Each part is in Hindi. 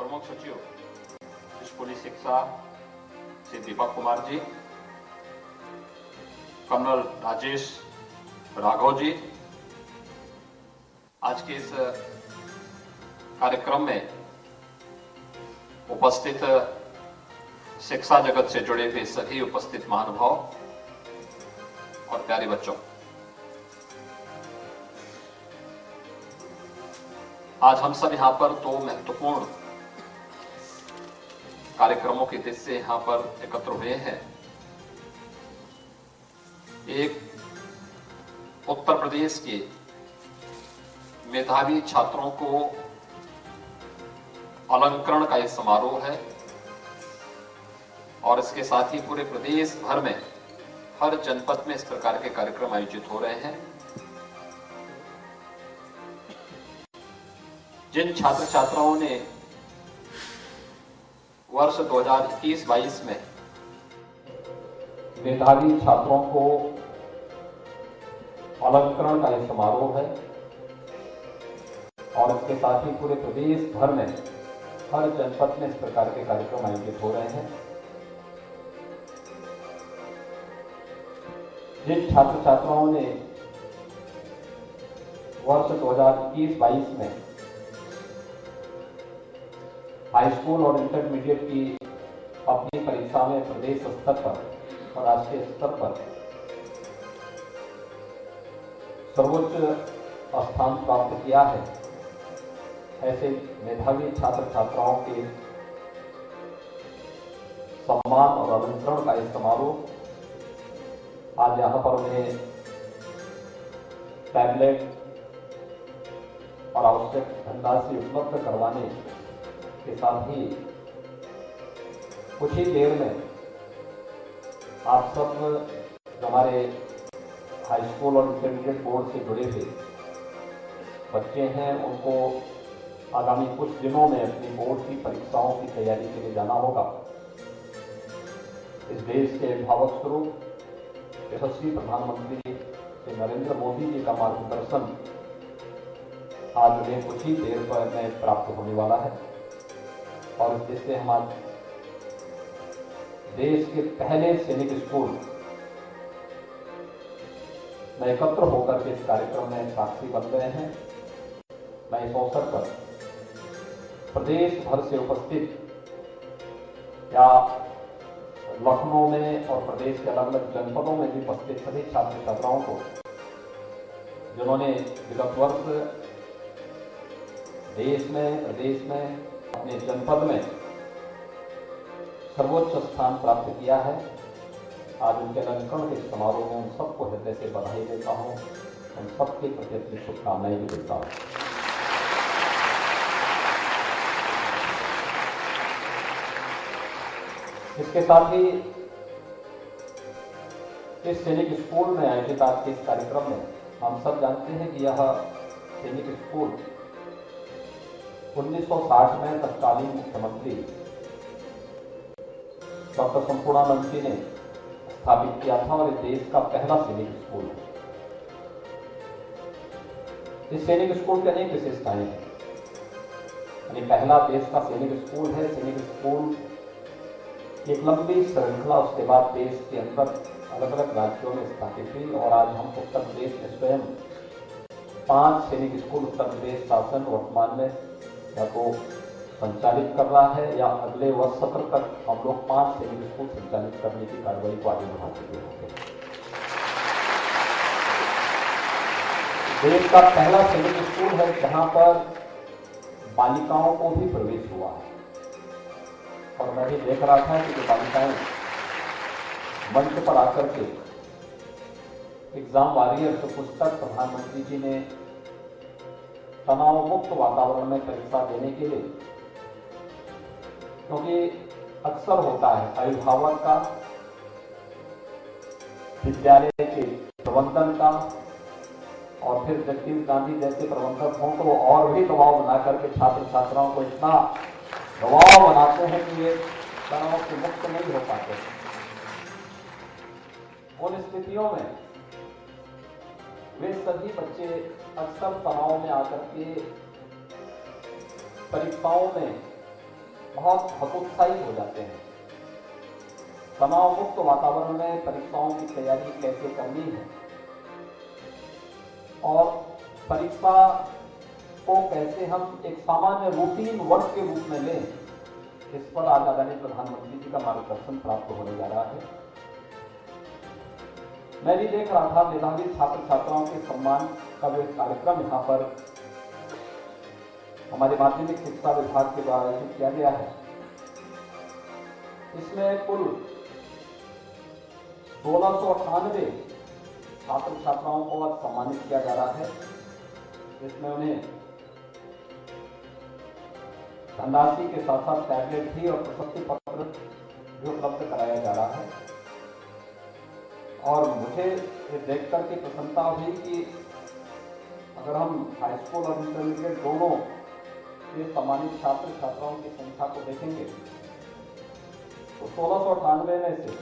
प्रमुख सचिव स्कूली शिक्षा श्री दीपक कुमार जी, कर्नल राजेश राघव जी, आज के इस कार्यक्रम में उपस्थित शिक्षा जगत से जुड़े हुए सभी उपस्थित महानुभाव और प्यारे बच्चों, आज हम सब यहां पर दो महत्वपूर्ण कार्यक्रमों के उद्देश्य से यहां पर एकत्र हुए हैं। एक उत्तर प्रदेश के मेधावी छात्रों को अलंकरण का यह समारोह है और इसके साथ ही पूरे प्रदेश भर में हर जनपद में इस प्रकार के कार्यक्रम आयोजित हो रहे हैं। जिन छात्र छात्राओं ने वर्ष 2021-22 में मेधावी छात्रों को अलंकरण का यह समारोह है और इसके साथ ही पूरे प्रदेश भर में हर जनपद में इस प्रकार के कार्यक्रम आयोजित हो रहे हैं। जिन छात्र छात्राओं ने वर्ष 2021-22 में हाई स्कूल और इंटरमीडिएट की अपनी परीक्षा में प्रदेश स्तर पर और राष्ट्रीय स्तर पर सर्वोच्च स्थान प्राप्त किया है, ऐसे मेधावी छात्र छात्राओं के सम्मान और अलंकरण का यह समारोह आज यहां पर उन्हें टैबलेट और आवश्यक धनराशि उपलब्ध करवाने के साथ ही कुछ ही देर में आप सब हमारे हाई स्कूल और इंटरमीडिएट बोर्ड से जुड़े हुए बच्चे हैं, उनको आगामी कुछ दिनों में अपनी बोर्ड की परीक्षाओं की तैयारी के लिए जाना होगा। इस देश के भावक स्वरूप यशस्वी प्रधानमंत्री श्री नरेंद्र मोदी जी का मार्गदर्शन आज उन्हें कुछ ही देर पर में प्राप्त होने वाला है और जिससे हम आज देश के पहले सैनिक स्कूल में एकत्र होकर के इस कार्यक्रम में साक्षी बन गए हैं। मैं इस अवसर पर प्रदेश भर से उपस्थित या लखनऊ में और प्रदेश के अलग अलग जनपदों में भी उपस्थित सभी छात्र छात्राओं को, जिन्होंने विगत वर्ष देश में प्रदेश में अपने जनपद में सर्वोच्च स्थान प्राप्त किया है, आज उनके अलंकरण के समारोह में उन सबको हृदय से बधाई देता हूं, उन सबके प्रति अपनी शुभकामनाएं भी देता हूं। इसके साथ ही इस सैनिक स्कूल में आयोजित आज के इस कार्यक्रम में हम सब जानते हैं कि यह सैनिक स्कूल 1960 में तत्कालीन मुख्यमंत्री डॉक्टर संपूर्णानंद जी ने स्थापित किया था और देश का पहला सैनिक स्कूल है। इस सैनिक स्कूल की अनेक विशेषताएं हैं, यानी पहला देश का सैनिक स्कूल है। सैनिक स्कूल एक लंबी श्रृंखला उसके बाद देश के अंदर अलग अलग राज्यों में स्थापित हुई और आज हम उत्तर प्रदेश में स्वयं 5 सैनिक स्कूल उत्तर प्रदेश शासन वर्तमान में या तो संचालित कर रहा है या अगले वर्ष सत्र तक हम लोग 5 सैनिक स्कूल संचालित करने की कार्रवाई को आगे बढ़ा चुके होंगे। देश का पहला सैनिक स्कूल है जहां पर बालिकाओं को भी प्रवेश हुआ है और मैं भी देख रहा था कि जो बालिकाएं मंच पर आकर के एग्जाम वॉरियर जो पुस्तक प्रधानमंत्री जी ने तनाव मुक्त वातावरण में परीक्षा देने के लिए, क्योंकि अक्सर होता है अभिभावक का, विद्यालय के प्रबंधन का और फिर जगदीश गांधी जैसे प्रबंधक हों तो वो और भी दबाव बना करके छात्र छात्राओं को इतना दबाव बनाते हैं कि ये तनाव से मुक्त नहीं हो पाते। उन स्थितियों में वे सभी बच्चे अक्सर तनाव में आकर के परीक्षाओं में बहुत हतोत्साहित हो जाते हैं। तनाव मुक्त वातावरण में परीक्षाओं की तैयारी कैसे करनी है और परीक्षा को कैसे हम एक सामान्य रूटीन वर्क के रूप में लें, इस पर आज आदरणीय प्रधानमंत्री जी का मार्गदर्शन प्राप्त होने जा रहा है। मैं भी देख रहा था मेधावी छात्र छात्राओं के सम्मान का जो कार्यक्रम यहाँ पर हमारे माध्यमिक शिक्षा विभाग के द्वारा आयोजित किया गया है। इसमें कुल 1698 छात्र छात्राओं को आज सम्मानित किया जा रहा है, जिसमें उन्हें धनराशि के साथ साथ टैबलेट भी और प्रशस्ति पत्र भी उपलब्ध कराया जा रहा है। और मुझे ये देख करके प्रसन्नता हुई कि अगर हम हाई स्कूल और इंटरमीडिएट दोनों के सम्मानित छात्र छात्राओं की संख्या को देखेंगे तो 1698 में से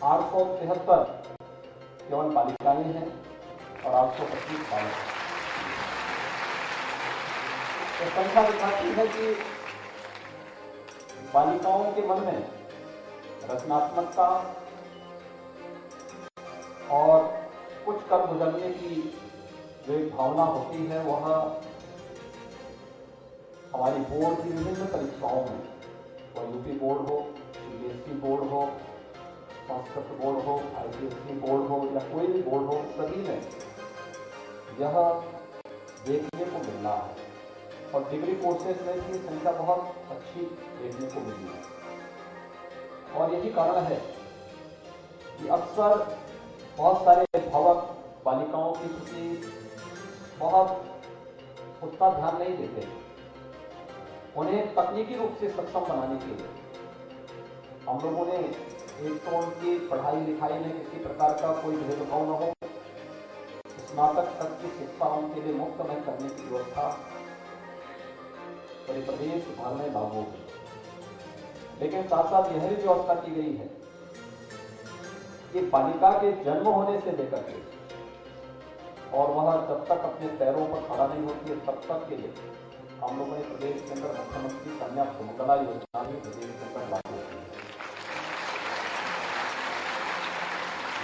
873 केवल बालिकाएं हैं और 825 बालक हैं। तो संख्या दिखाती है कि बालिकाओं के मन में रचनात्मकता और कुछ कर गुजरने की जो एक भावना होती है, वह हमारी बोर्ड की विभिन्न परीक्षाओं में, वह यूपी बोर्ड हो, सीबीएसई बोर्ड हो, संस्कृत बोर्ड हो, आईसीएसई बोर्ड हो या कोई भी बोर्ड हो, सभी में यह देखने को मिल रहा है। और डिग्री कोर्सेज में भी संख्या बहुत अच्छी देखने को मिली है। और यही कारण है कि अक्सर बहुत सारे अभिभावक बालिकाओं के प्रति बहुत उतना ध्यान नहीं देते। उन्हें तकनीकी रूप से सक्षम बनाने के लिए हम लोगों ने एक तो उनकी पढ़ाई लिखाई में किसी प्रकार का कोई भेदभाव न हो, स्नातक तक की शिक्षा उनके लिए मुफ्त में करने की व्यवस्था पूरे प्रदेश भर में लागू हुई। लेकिन साथ साथ यह भी व्यवस्था की गई है कि बालिका के जन्म होने से लेकर के और वह जब तक अपने पैरों पर खड़ा नहीं होती है, तब तक के लिए हम लोगों ने प्रदेश के अंदर मुख्यमंत्री कन्या सुमंगला योजना भी प्रदेश के अंदर लागू की है।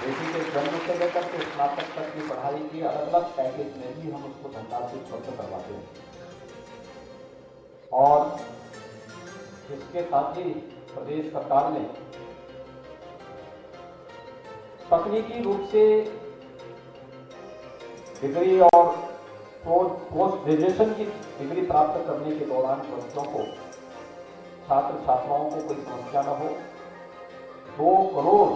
बेटी के जन्म से लेकर के स्नातक तक की पढ़ाई की अलग अलग पैकेज में भी हम उसको धनराशि उपलब्ध करवाते हैं। और इसके साथ ही प्रदेश सरकार ने तकनीकी रूप से डिग्री और पोस्ट ग्रेजुएशन की डिग्री प्राप्त करने के दौरान बच्चों को, छात्र छात्राओं को कोई समस्या न हो, 2 करोड़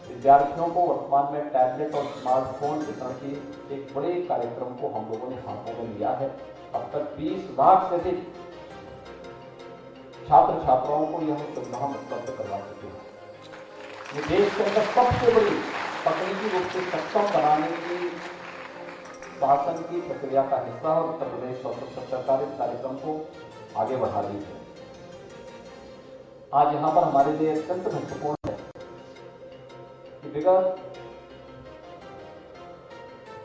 विद्यार्थियों को वर्तमान में टैबलेट और स्मार्टफोन वितरण की एक बड़े कार्यक्रम को हम लोगों ने हाथों में लिया है। अब तक 20 लाख से अधिक छात्र छात्राओं को यह सुविधा उपलब्ध करवा चुके हैं। ये देश के अंदर सबसे बड़ी तकनीकी रूप से सक्षम बनाने की शासन की प्रक्रिया का हिस्सा है। उत्तर प्रदेश सरकार इस कार्यक्रम को आगे बढ़ा रही है। आज यहाँ पर हमारे लिए अत्यंत महत्वपूर्ण है कि विगत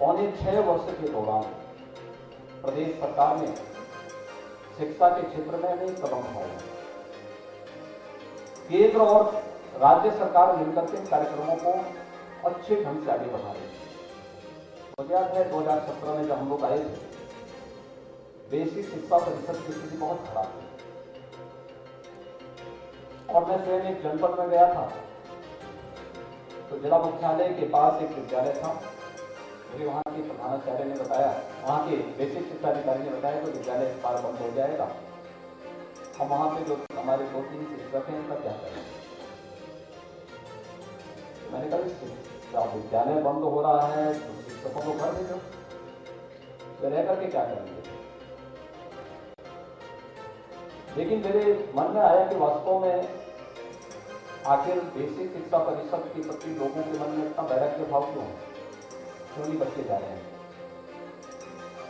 5.25 वर्ष के दौरान प्रदेश सरकार ने शिक्षा के क्षेत्र में अनेक कदम उठाए। केंद्र और राज्य सरकार मिलकर के कार्यक्रमों को अच्छे ढंग से आगे बढ़ा रही है। मुझे याद है 2017 में जब हम लोग आए थे, बेसिक शिक्षा परिषद की स्थिति बहुत खराब थी और मैं स्वयं एक जनपद में गया था तो जिला मुख्यालय के पास एक विद्यालय था। मुझे वहाँ के प्रधानाचार्य ने बताया, वहाँ के बेसिक शिक्षा अधिकारी ने बताया तो विद्यालय इस बार बंद हो जाएगा। हम वहाँ पे जो हमारे 2-3 शिक्षक हैं इनका क्या करें। मैंने कहा विद्यालय बंद हो रहा है तो शिक्षकों को घर भेजो, तो रह करके क्या करेंगे। लेकिन मेरे मन में आया कि वास्तव में आखिर बेसिक शिक्षा परिषद के प्रति लोगों के मन में इतना वैराग्य भाव क्यों है, क्यों नहीं बच्चे जा रहे हैं।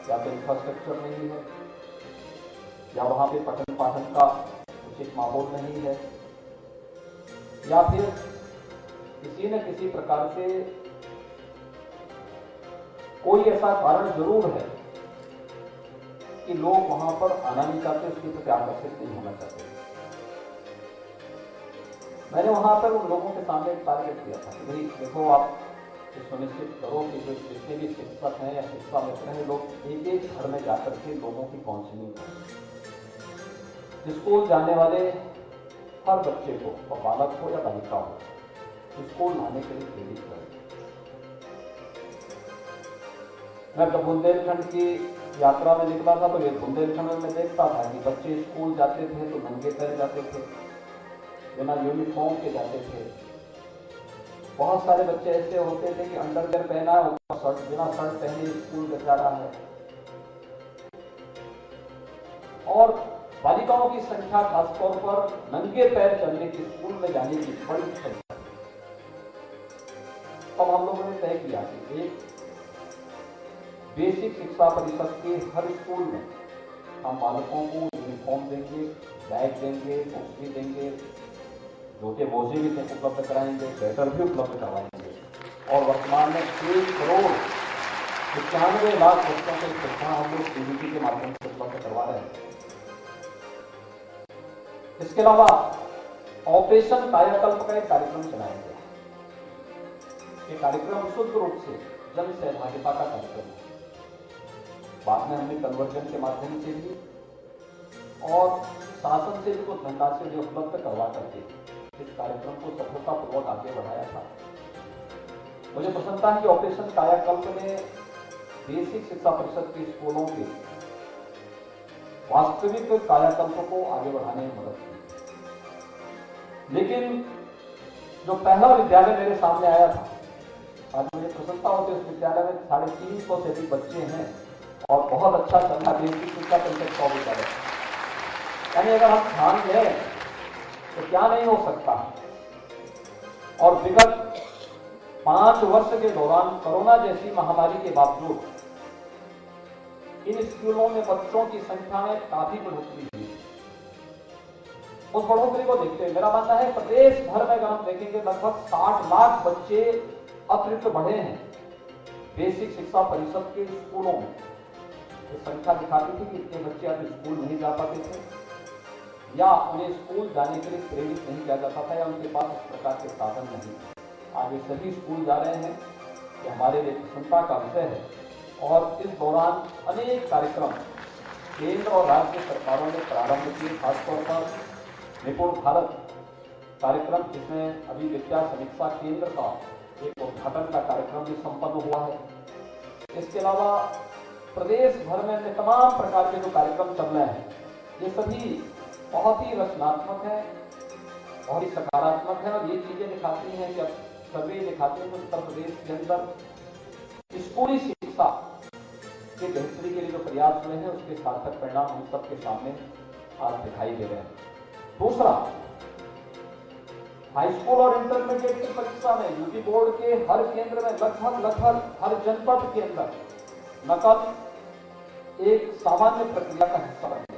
या तो इंफ्रास्ट्रक्चर नहीं है, या वहां पे पठन पाठन का उचित माहौल नहीं है, या फिर किसी न किसी प्रकार से कोई ऐसा कारण जरूर है कि लोग वहां पर आना नहीं चाहते, उसके प्रति आकर्षित नहीं होना चाहते। मैंने वहां पर उन लोगों के सामने एक टारगेट दिया था कि भाई देखो, आप सुनिश्चित करो कि जो जितने भी शिक्षक हैं या शिक्षा मित्र हैं, लोग एक एक घर में जाकर के लोगों की काउंसलिंग करें। स्कूल जाने वाले हर बच्चे को, और बालक हो या बालिका हो, स्कूल आने के लिए प्रेरित करें। मैं जब बुंदेलखंड की यात्रा में निकला था तो ये बुंदेलखंड में देखता था कि बच्चे स्कूल जाते थे तो नंगे पैर जाते थे, बिना यूनिफॉर्म के जाते थे। बहुत सारे बच्चे ऐसे होते थे कि अंडरवेयर पहना है, शर्ट बिना शर्ट पहने स्कूल जा रहा है। और बालिकाओं की संख्या खासतौर पर नंगे पैर चलने की, स्कूल में जाने की बड़ी संख्या। तब हम लोगों ने तय किया कि एक बेसिक शिक्षा परिषद के हर स्कूल में हम बालकों को यूनिफॉर्म देंगे, बैग देंगे, बुक्स भी देंगे, जूते मोजे भी उपलब्ध कराएंगे, स्वेटर भी उपलब्ध करवाएंगे। और वर्तमान में 1,95,00,000 बच्चों को शिक्षा हम लोग डीबीटी के माध्यम से उपलब्ध करवा रहे हैं। इसके अलावा ऑपरेशन कायाकल्प का एक कार्यक्रम चलाएंगे। ये कार्यक्रम शुद्ध रूप से जन सहभागिता का कार्यक्रम है। बाद में हमने कन्वर्जन के माध्यम से भी और शासन से भी कुछ धनराशि भी उपलब्ध करवा करके इस कार्यक्रम को सफलतापूर्वक आगे बढ़ाया था। मुझे प्रसन्नता है कि ऑपरेशन कायाकल्प ने बेसिक शिक्षा परिषद के स्कूलों के वास्तविक कायाकल्प को आगे बढ़ाने में मदद की। लेकिन जो पहला विद्यालय मेरे सामने आया था, आज मुझे प्रसन्नता होती है, उस विद्यालय में 350 से अधिक बच्चे हैं और बहुत अच्छा चल रहा बेसिक शिक्षा परिषद का विद्यालय। यानी अगर हम ध्यान दें तो क्या नहीं हो सकता। और विगत 5 वर्ष के दौरान कोरोना जैसी महामारी के बावजूद इन स्कूलों में बच्चों की संख्या में काफी बढ़ोतरी हुई। उस बढ़ोतरी को देखते हुए मेरा मानना है प्रदेश भर में अगर हम देखेंगे लगभग 60 लाख बच्चे अतिरिक्त बढ़े हैं बेसिक शिक्षा परिषद के स्कूलों में। तो संख्या दिखाती थी कि इतने बच्चे अब स्कूल नहीं जा पाते थे या उन्हें स्कूल जाने के लिए प्रेरित नहीं किया जाता था या उनके पास इस प्रकार के साधन नहीं। आज वे सभी स्कूल जा रहे हैं, ये हमारे लिए प्रसन्नता का विषय है। और इस दौरान अनेक कार्यक्रम केंद्र और राज्य सरकारों ने प्रारंभ किए, खासतौर पर निपुण भारत कार्यक्रम, जिसमें अभी विद्या समीक्षा केंद्र का एक उद्घाटन का कार्यक्रम भी संपन्न हुआ है। इसके अलावा प्रदेश भर में तमाम प्रकार के जो कार्यक्रम चल रहे हैं, ये सभी बहुत ही रचनात्मक है, बहुत ही सकारात्मक है। और ये चीजें दिखाती हैं कि सर्वे दिखाते हैं कि उत्तर प्रदेश के अंदर स्कूली शिक्षा के बेहतरी के लिए जो प्रयास हुए हैं उसके सार्थक परिणाम हम सबके सामने आज दिखाई दे रहे हैं। दूसरा, हाई स्कूल और इंटरमीडिएट की परीक्षा में यूपी बोर्ड के हर केंद्र में लगभग हर जनपद के अंदर नकल एक सामान्य प्रक्रिया का हिस्सा बन गया।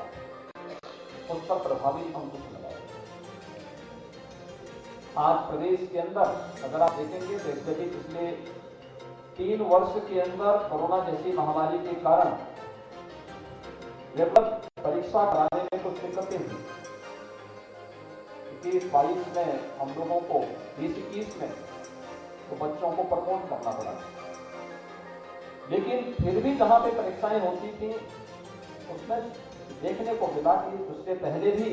उस पर प्रभावी अंकुश लगाया। आज प्रदेश के अंदर अगर आप देखेंगे तो यदि पिछले 3 वर्ष के अंदर कोरोना जैसी महामारी के कारण लगभग परीक्षा कराने में कुछ दिक्कतें हुई। 21-22 में हम लोगों को 20-21 में तो बच्चों को प्रमोट करना पड़ा, लेकिन फिर भी जहां पे परीक्षाएं होती थी उसमें देखने को मिला कि उससे पहले भी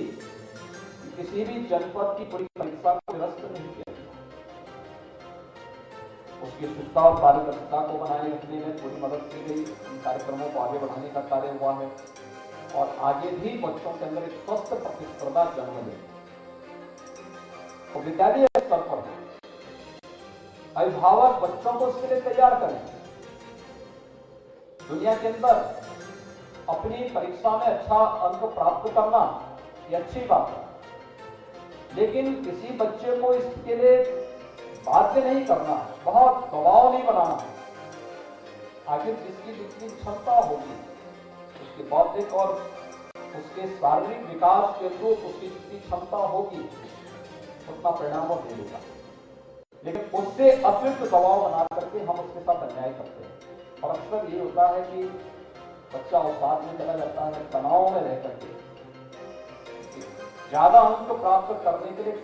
किसी भी जनपद की पूरी परीक्षा को निरस्त नहीं किया गया। उसकी शुद्धता और पारदर्शिता को बनाए रखने में पूरी मदद की गई। इन कार्यक्रमों को आगे बढ़ाने का कार्य हुआ है और आगे भी बच्चों के अंदर एक स्वस्थ प्रतिस्पर्धा जन्म ले। तो विद्यालय स्तर पर अभिभावक बच्चों को इसके लिए तैयार करें। दुनिया के अंदर अपनी परीक्षा में अच्छा अंक प्राप्त करना ये अच्छी बात है, लेकिन किसी बच्चे को इसके लिए बाध्य नहीं करना, बहुत दबाव नहीं बनाना है। आखिर जिसकी जितनी क्षमता होगी, उसके बौद्धिक और उसके शारीरिक विकास के अनुरूप उसकी जितनी क्षमता होगी उतना परिणाम वो दे देगा। लेकिन उससे अतिरिक्त दबाव बना करके हम उसके साथ अन्याय करते हैं। और अक्सर ये होता है कि बच्चा अवसाद में चला जाता है, तनाव में रह करके ज्यादा अंक प्राप्त करने के लिए